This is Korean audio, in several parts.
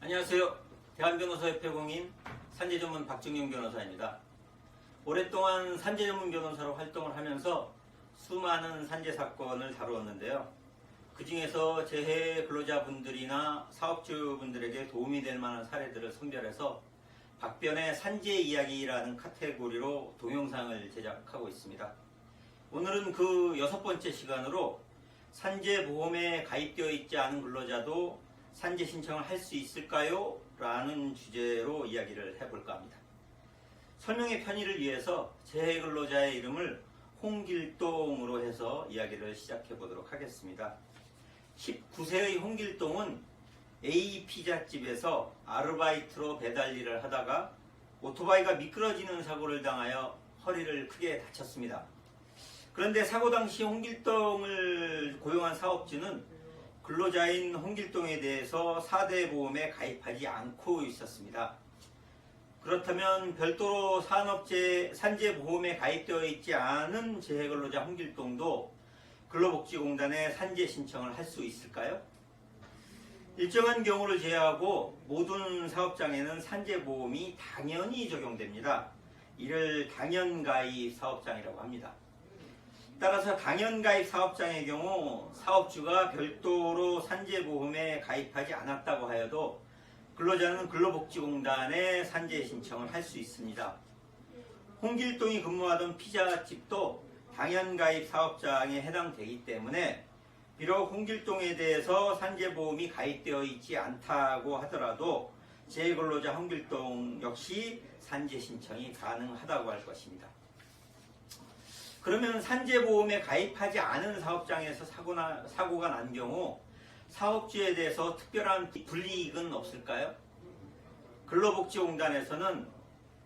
안녕하세요. 대한변호사협회 공인 산재전문 박정용 변호사입니다. 오랫동안 산재전문 변호사로 활동을 하면서 수많은 산재 사건을 다루었는데요. 그 중에서 재해 근로자분들이나 사업주분들에게 도움이 될 만한 사례들을 선별해서 박변의 산재 이야기라는 카테고리로 동영상을 제작하고 있습니다. 오늘은 그 6번째 시간으로 산재보험에 가입되어 있지 않은 근로자도 산재 신청을 할 수 있을까요? 라는 주제로 이야기를 해볼까 합니다. 설명의 편의를 위해서 재해 근로자의 이름을 홍길동으로 해서 이야기를 시작해 보도록 하겠습니다. 19세의 홍길동은 A 피자집에서 아르바이트로 배달 일을 하다가 오토바이가 미끄러지는 사고를 당하여 허리를 크게 다쳤습니다. 그런데 사고 당시 홍길동을 고용한 사업주는 근로자인 홍길동에 대해서 4대 보험에 가입하지 않고 있었습니다. 그렇다면 별도로 산재보험에 가입되어 있지 않은 재해근로자 홍길동도 근로복지공단에 산재 신청을 할 수 있을까요? 일정한 경우를 제외하고 모든 사업장에는 산재보험이 당연히 적용됩니다. 이를 당연가입 사업장이라고 합니다. 따라서 당연가입 사업장의 경우 사업주가 별도로 산재보험에 가입하지 않았다고 하여도 근로자는 근로복지공단에 산재 신청을 할 수 있습니다. 홍길동이 근무하던 피자집도 당연가입 사업장에 해당되기 때문에 비록 홍길동에 대해서 산재보험이 가입되어 있지 않다고 하더라도 재해근로자 홍길동 역시 산재 신청이 가능하다고 할 것입니다. 그러면 산재보험에 가입하지 않은 사업장에서 사고가 난 경우 사업주에 대해서 특별한 불이익은 없을까요? 근로복지공단에서는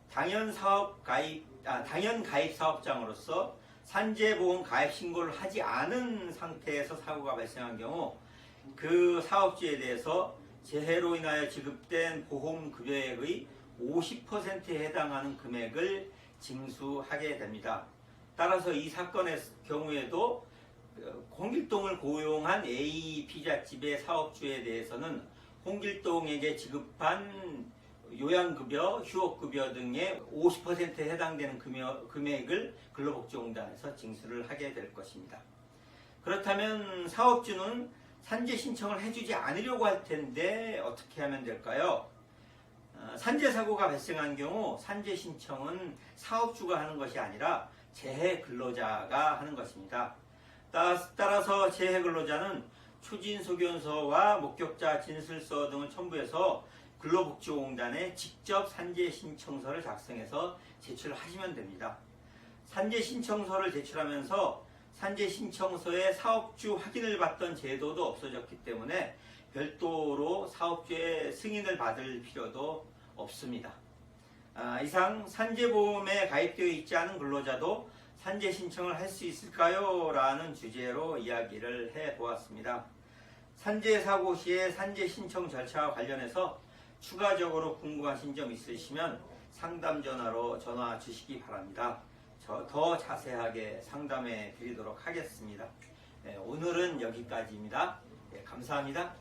당연가입 사업장으로서 산재보험 가입 신고를 하지 않은 상태에서 사고가 발생한 경우 그 사업주에 대해서 재해로 인하여 지급된 보험급여액의 50%에 해당하는 금액을 징수하게 됩니다. 따라서 이 사건의 경우에도 홍길동을 고용한 A 피자집의 사업주에 대해서는 홍길동에게 지급한 요양급여, 휴업급여 등의 50%에 해당되는 금액을 근로복지공단에서 징수를 하게 될 것입니다. 그렇다면 사업주는 산재 신청을 해주지 않으려고 할 텐데 어떻게 하면 될까요? 산재사고가 발생한 경우 산재 신청은 사업주가 하는 것이 아니라 재해 근로자가 하는 것입니다. 따라서 재해 근로자는 추진소견서와 목격자 진술서 등을 첨부해서 근로복지공단에 직접 산재 신청서를 작성해서 제출하시면 됩니다. 산재 신청서를 제출하면서 산재 신청서에 사업주 확인을 받던 제도도 없어졌기 때문에 별도로 사업주의 승인을 받을 필요도 없습니다. 이상 산재보험에 가입되어 있지 않은 근로자도 산재 신청을 할 수 있을까요? 라는 주제로 이야기를 해보았습니다. 산재 사고 시에 산재 신청 절차와 관련해서 추가적으로 궁금하신 점 있으시면 상담 전화로 전화 주시기 바랍니다. 더 자세하게 상담해 드리도록 하겠습니다. 오늘은 여기까지입니다. 감사합니다.